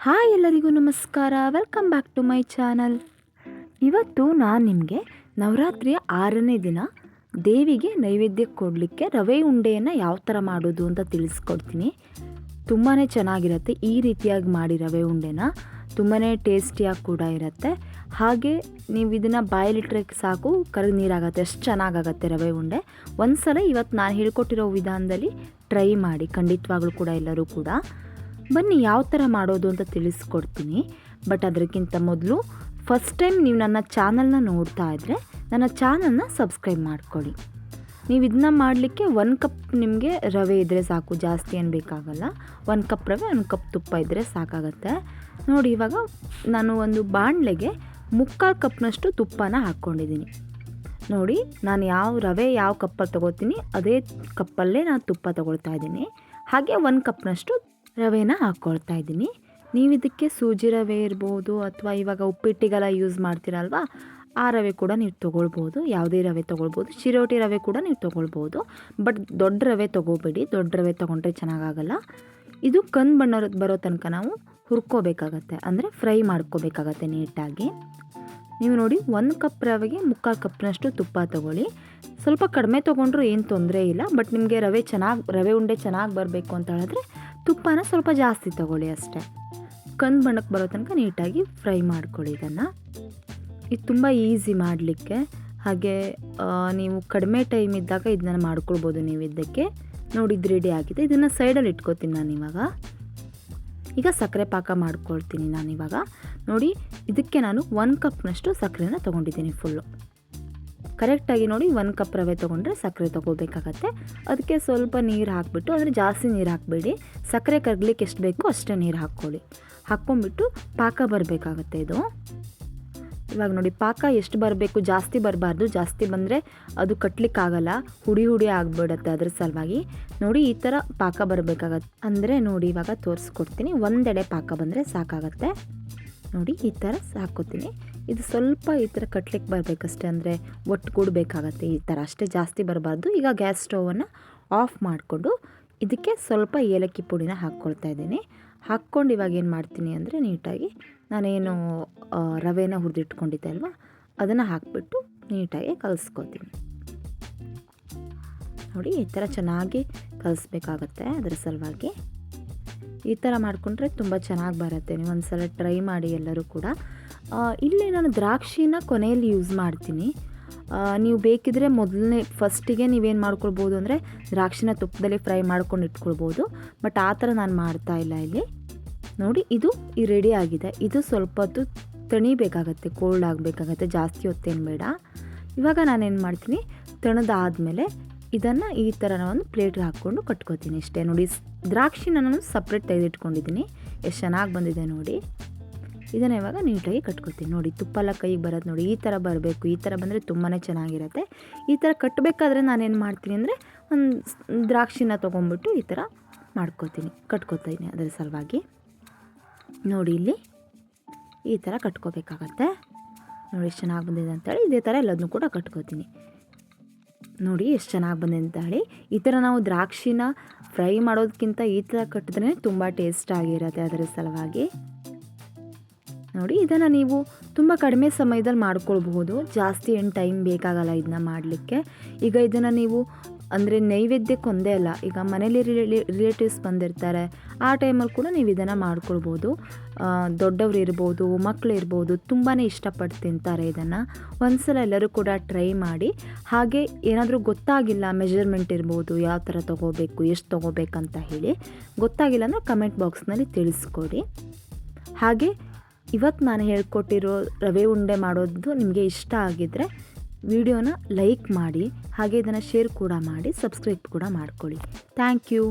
Hi ಎಲ್ಲರಿಗೂ ನಮಸ್ಕಾರ, welcome back to my channel. ಇವತ್ತು ನಾನು ನಿಮಗೆ ನವರಾತ್ರಿಯ 6ನೇ ದಿನ ದೇವಿಗೆ ನೈವೇದ್ಯ ಕೊಡಲಿಕ್ಕೆ ರವೆ ಉಂಡೆಯನ್ನು ಯಾವ ಥರ ಮಾಡೋದು ಅಂತ ತಿಳಿಸ್ಕೊಡ್ತೀನಿ. ತುಂಬಾ ಚೆನ್ನಾಗಿರುತ್ತೆ. ಈ ರೀತಿಯಾಗಿ ಮಾಡಿ ರವೆ ಉಂಡೆನ ತುಂಬಾ ಟೇಸ್ಟಿಯಾಗಿ ಕೂಡ ಇರುತ್ತೆ. ಹಾಗೆ ನೀವು ಇದನ್ನು ಬಾಯಲ್ಲಿಟ್ಟರೆ ಸಾಕು ಕರಗಿ ನೀರಾಗುತ್ತೆ, ಅಷ್ಟು ಚೆನ್ನಾಗಾಗತ್ತೆ ರವೆ ಉಂಡೆ. ಒಂದು ಸಲ ಇವತ್ತು ನಾನು ಹೇಳ್ಕೊಟ್ಟಿರೋ ವಿಧಾನದಲ್ಲಿ ಟ್ರೈ ಮಾಡಿ, ಖಂಡಿತವಾಗ್ಲೂ ಕೂಡ ಎಲ್ಲರೂ ಕೂಡ. ಬನ್ನಿ ಯಾವ ಥರ ಮಾಡೋದು ಅಂತ ತಿಳಿಸ್ಕೊಡ್ತೀನಿ. ಬಟ್ ಅದಕ್ಕಿಂತ ಮೊದಲು ಫಸ್ಟ್ ಟೈಮ್ ನೀವು ನನ್ನ ಚಾನಲ್ನ ನೋಡ್ತಾ ಇದ್ದರೆ ನನ್ನ ಚಾನಲ್ನ ಸಬ್ಸ್ಕ್ರೈಬ್ ಮಾಡ್ಕೊಳ್ಳಿ. ನೀವು ಇದನ್ನ ಮಾಡಲಿಕ್ಕೆ 1 ಕಪ್ ನಿಮಗೆ ರವೆ ಇದ್ದರೆ ಸಾಕು, ಜಾಸ್ತಿ ಏನು ಬೇಕಾಗಲ್ಲ. 1 ಕಪ್ ರವೆ, 1 ಕಪ್ ತುಪ್ಪ ಇದ್ದರೆ ಸಾಕಾಗತ್ತೆ. ನೋಡಿ, ಇವಾಗ ನಾನು ಒಂದು ಬಾಣಲೆಗೆ 3/4 ಕಪ್ನಷ್ಟು ತುಪ್ಪನ ಹಾಕ್ಕೊಂಡಿದ್ದೀನಿ. ನೋಡಿ, ನಾನು ಯಾವ ಕಪ್ಪಲ್ಲಿ ತೊಗೋತೀನಿ ಅದೇ ಕಪ್ಪಲ್ಲೇ ನಾನು ತುಪ್ಪ ತೊಗೊಳ್ತಾ ಇದ್ದೀನಿ. ಹಾಗೆ 1 ಕಪ್ನಷ್ಟು ರವೆನ ಹಾಕ್ಕೊಳ್ತಾ ಇದ್ದೀನಿ. ನೀವು ಇದಕ್ಕೆ ಸೂಜಿ ರವೆ ಇರ್ಬೋದು, ಅಥವಾ ಇವಾಗ ಉಪ್ಪಿಟ್ಟಿಗೆಲ್ಲ ಯೂಸ್ ಮಾಡ್ತೀರಲ್ವ, ಆ ರವೆ ಕೂಡ ನೀವು ತೊಗೊಳ್ಬೋದು. ಯಾವುದೇ ರವೆ ತೊಗೊಳ್ಬೋದು. ಚಿರೋಟಿ ರವೆ ಕೂಡ ನೀವು ತೊಗೊಳ್ಬೋದು. ಬಟ್ ದೊಡ್ಡ ರವೆ ತೊಗೋಬೇಡಿ, ದೊಡ್ಡ ರವೆ ತೊಗೊಂಡ್ರೆ ಚೆನ್ನಾಗಾಗಲ್ಲ. ಇದು ಕಂದು ಬಣ್ಣ ಬರೋ ತನಕ ನಾವು ಹುರ್ಕೋಬೇಕಾಗತ್ತೆ, ಅಂದರೆ ಫ್ರೈ ಮಾಡ್ಕೋಬೇಕಾಗತ್ತೆ ನೀಟಾಗಿ. ನೀವು ನೋಡಿ, 1 ಕಪ್ ರವೆಗೆ 3/4 ಕಪ್ನಷ್ಟು ತುಪ್ಪ ತೊಗೊಳ್ಳಿ. ಸ್ವಲ್ಪ ಕಡಿಮೆ ತೊಗೊಂಡ್ರೂ ಏನು ತೊಂದರೆ ಇಲ್ಲ. ಬಟ್ ನಿಮಗೆ ರವೆ ಉಂಡೆ ಚೆನ್ನಾಗಿ ಬರಬೇಕು ಅಂತ ಹೇಳಿದ್ರೆ ತುಪ್ಪನ ಸ್ವಲ್ಪ ಜಾಸ್ತಿ ತೊಗೊಳ್ಳಿ ಅಷ್ಟೇ. ಕಂದು ಬಣ್ಣಕ್ಕೆ ಬರೋ ತನಕ ನೀಟಾಗಿ ಫ್ರೈ ಮಾಡ್ಕೊಳ್ಳಿ ಇದನ್ನು. ಇದು ತುಂಬ ಈಸಿ ಮಾಡಲಿಕ್ಕೆ. ಹಾಗೆ ನೀವು ಕಡಿಮೆ ಟೈಮ್ ಇದ್ದಾಗ ಇದನ್ನ ಮಾಡ್ಕೊಳ್ಬೋದು ನೀವು ಇದಕ್ಕೆ. ನೋಡಿ, ಇದು ರೆಡಿ ಆಗಿದೆ. ಇದನ್ನು ಸೈಡಲ್ಲಿ ಇಟ್ಕೋತೀನಿ ನಾನು ಈಗ ಸಕ್ಕರೆ ಪಾಕ ಮಾಡ್ಕೊಳ್ತೀನಿ ನಾನಿವಾಗ. ನೋಡಿ, ಇದಕ್ಕೆ ನಾನು 1 ಕಪ್ನಷ್ಟು ಸಕ್ಕರೆನ ತೊಗೊಂಡಿದ್ದೀನಿ ಫುಲ್ಲು. ಕರೆಕ್ಟಾಗಿ ನೋಡಿ, 1 ಕಪ್ ರವೆ ತೊಗೊಂಡ್ರೆ ಸಕ್ಕರೆ ತೊಗೋಬೇಕಾಗತ್ತೆ. ಅದಕ್ಕೆ ಸ್ವಲ್ಪ ನೀರು ಹಾಕಿಬಿಟ್ಟು, ಅಂದರೆ ಜಾಸ್ತಿ ನೀರು ಹಾಕಬೇಡಿ, ಸಕ್ಕರೆ ಕರಗಲಿಕ್ಕೆ ಎಷ್ಟು ಬೇಕೋ ಅಷ್ಟೇ ನೀರು ಹಾಕ್ಕೊಂಬಿಟ್ಟು ಪಾಕ ಬರಬೇಕಾಗತ್ತೆ ಇದು. ಇವಾಗ ನೋಡಿ, ಪಾಕ ಎಷ್ಟು ಬರಬೇಕು, ಜಾಸ್ತಿ ಬರಬಾರ್ದು. ಜಾಸ್ತಿ ಬಂದರೆ ಅದು ಕಟ್ಟಲಿಕ್ಕಾಗಲ್ಲ, ಹುಡಿ ಆಗಿಬಿಡುತ್ತೆ. ಅದ್ರ ಸಲುವಾಗಿ ನೋಡಿ, ಈ ಥರ ಪಾಕ ಬರಬೇಕಾಗತ್ತೆ. ಅಂದರೆ ನೋಡಿ, ಇವಾಗ ತೋರಿಸ್ಕೊಡ್ತೀನಿ. ಒಂದೆಡೆ ಪಾಕ ಬಂದರೆ ಸಾಕಾಗತ್ತೆ. ನೋಡಿ, ಈ ಥರ ಹಾಕ್ಕೋತೀನಿ. ಇದು ಸ್ವಲ್ಪ ಈ ಥರ ಕಟ್ಲಿಕ್ಕೆ ಬರಬೇಕಷ್ಟೇ, ಅಂದರೆ ಒಟ್ಟುಗೂಡಬೇಕಾಗತ್ತೆ ಈ ಥರ ಅಷ್ಟೇ, ಜಾಸ್ತಿ ಬರಬಾರ್ದು. ಈಗ ಗ್ಯಾಸ್ ಸ್ಟವನ್ನು ಆಫ್ ಮಾಡಿಕೊಂಡು ಇದಕ್ಕೆ ಸ್ವಲ್ಪ ಏಲಕ್ಕಿ ಪುಡಿನ ಹಾಕ್ಕೊಳ್ತಾ ಇದ್ದೀನಿ. ಹಾಕ್ಕೊಂಡು ಇವಾಗ ಏನು ಮಾಡ್ತೀನಿ ಅಂದರೆ, ನೀಟಾಗಿ ನಾನೇನು ರವೆನ ಹುರಿದಿಟ್ಕೊಂಡಿದ್ದೆ ಅಲ್ವಾ, ಅದನ್ನು ಹಾಕಿಬಿಟ್ಟು ನೀಟಾಗಿ ಕಲಿಸ್ಕೊತೀನಿ. ನೋಡಿ, ಈ ಥರ ಚೆನ್ನಾಗಿ ಕಲಿಸ್ಬೇಕಾಗತ್ತೆ. ಅದರ ಸಲುವಾಗಿ ಈ ಥರ ಮಾಡಿಕೊಂಡ್ರೆ ತುಂಬ ಚೆನ್ನಾಗಿ ಬರುತ್ತೆ. ನೀವು ಒಂದು ಸಲ ಟ್ರೈ ಮಾಡಿ ಎಲ್ಲರೂ ಕೂಡ. ಇಲ್ಲಿ ನಾನು ದ್ರಾಕ್ಷಿನ ಕೊನೆಯಲ್ಲಿ ಯೂಸ್ ಮಾಡ್ತೀನಿ. ನೀವು ಬೇಕಿದ್ರೆ ಫಸ್ಟಿಗೆ ನೀವೇನು ಮಾಡ್ಕೊಳ್ಬೋದು ಅಂದರೆ ದ್ರಾಕ್ಷಿನ ತುಪ್ಪದಲ್ಲಿ ಫ್ರೈ ಮಾಡ್ಕೊಂಡು ಇಟ್ಕೊಳ್ಬೋದು. ಬಟ್ ಆ ಥರ ನಾನು ಮಾಡ್ತಾ ಇಲ್ಲ ಇಲ್ಲಿ. ನೋಡಿ, ಇದು ರೆಡಿ ಆಗಿದೆ. ಇದು ಸ್ವಲ್ಪ ಹೊತ್ತು ತಣಿಬೇಕಾಗತ್ತೆ, ಕೋಲ್ಡ್ ಆಗಬೇಕಾಗತ್ತೆ, ಜಾಸ್ತಿ ಹೊತ್ತೇನು ಬೇಡ. ಇವಾಗ ನಾನೇನು ಮಾಡ್ತೀನಿ, ತಣದಾದಮೇಲೆ ಇದನ್ನು ಈ ಥರ ಒಂದು ಪ್ಲೇಟ್ಗೆ ಹಾಕ್ಕೊಂಡು ಕಟ್ಕೋತೀನಿ ಅಷ್ಟೇ. ನೋಡಿ, ದ್ರಾಕ್ಷಿನ ನಾನು ಸಪ್ರೇಟ್ ತೆಗೆದಿಟ್ಕೊಂಡಿದ್ದೀನಿ. ಎಷ್ಟು ಚೆನ್ನಾಗಿ ಬಂದಿದೆ ನೋಡಿ. ಇದನ್ನು ಇವಾಗ ನೀಟಾಗಿ ಕಟ್ಕೋತೀನಿ. ನೋಡಿ, ತುಪ್ಪ ಎಲ್ಲ ಕೈಗೆ ಬರೋದು ನೋಡಿ, ಈ ಥರ ಬರಬೇಕು. ಈ ಥರ ಬಂದರೆ ತುಂಬಾ ಚೆನ್ನಾಗಿರುತ್ತೆ. ಈ ಥರ ಕಟ್ಟಬೇಕಾದ್ರೆ ನಾನೇನು ಮಾಡ್ತೀನಿ ಅಂದರೆ, ಒಂದು ದ್ರಾಕ್ಷಿನ ತೊಗೊಂಬಿಟ್ಟು ಈ ಥರ ಕಟ್ಕೋತೀನಿ. ಅದರ ಸಲುವಾಗಿ ನೋಡಿ, ಇಲ್ಲಿ ಈ ಥರ ಕಟ್ಕೋಬೇಕಾಗತ್ತೆ. ನೋಡಿ, ಎಷ್ಟು ಚೆನ್ನಾಗಿ ಬಂದಿದೆ ಅಂತೇಳಿ ಇದೇ ಥರ ಎಲ್ಲದನ್ನೂ ಕೂಡ ಕಟ್ಕೋತೀನಿ. ನೋಡಿ, ಎಷ್ಟು ಚೆನ್ನಾಗಿ ಬಂದಿದೆ ಅಂತ ಹೇಳಿ. ಈ ಥರ ನಾವು ದ್ರಾಕ್ಷಿನ ಫ್ರೈ ಮಾಡೋದಕ್ಕಿಂತ ಈ ಥರ ಕಟ್ಟಿದ್ರೆ ತುಂಬ ಟೇಸ್ಟ್ ಆಗಿರುತ್ತೆ. ಅದರ ಸಲುವಾಗಿ ನೋಡಿ, ಇದನ್ನು ನೀವು ತುಂಬ ಕಡಿಮೆ ಸಮಯದಲ್ಲಿ ಮಾಡ್ಕೊಳ್ಬಹುದು. ಜಾಸ್ತಿ ಏನು ಟೈಮ್ ಬೇಕಾಗಲ್ಲ ಇದನ್ನ ಮಾಡಲಿಕ್ಕೆ. ಈಗ ಇದನ್ನು ನೀವು ಅಂದರೆ ನೈವೇದ್ಯಕ್ಕೊಂದೇ ಅಲ್ಲ, ಈಗ ಮನೇಲಿ ರಿಲೇಟಿವ್ಸ್ ಬಂದಿರ್ತಾರೆ, ಆ ಟೈಮಲ್ಲಿ ಕೂಡ ನೀವು ಇದನ್ನು ಮಾಡ್ಕೊಳ್ಬೋದು. ದೊಡ್ಡವರು ಇರ್ಬೋದು, ಮಕ್ಕಳು ಇರ್ಬೋದು, ತುಂಬಾ ಇಷ್ಟಪಟ್ಟು ತಿಂತಾರೆ ಇದನ್ನು. ಒಂದು ಸಲ ಎಲ್ಲರೂ ಕೂಡ ಟ್ರೈ ಮಾಡಿ. ಹಾಗೆ ಏನಾದರೂ ಗೊತ್ತಾಗಿಲ್ಲ, ಮೆಜರ್ಮೆಂಟ್ ಇರ್ಬೋದು, ಯಾವ ಥರ ತೊಗೋಬೇಕು, ಎಷ್ಟು ತೊಗೋಬೇಕಂತ ಹೇಳಿ ಗೊತ್ತಾಗಿಲ್ಲ ಅಂದರೆ ಕಮೆಂಟ್ ಬಾಕ್ಸ್ನಲ್ಲಿ ತಿಳಿಸ್ಕೊಡಿ. ಹಾಗೆ ಇವತ್ತು ನಾನು ಹೇಳ್ಕೊಟ್ಟಿರೋ ರವೆ ಉಂಡೆ ಮಾಡೋದು ನಿಮಗೆ ಇಷ್ಟ ಆಗಿದ್ದರೆ ವಿಡಿಯೋನ ಲೈಕ್ ಮಾಡಿ, ಹಾಗೆ ಇದನ್ನು ಶೇರ್ ಕೂಡ ಮಾಡಿ, ಸಬ್ಸ್ಕ್ರೈಬ್ ಕೂಡ ಮಾಡ್ಕೊಳ್ಳಿ. Thank you.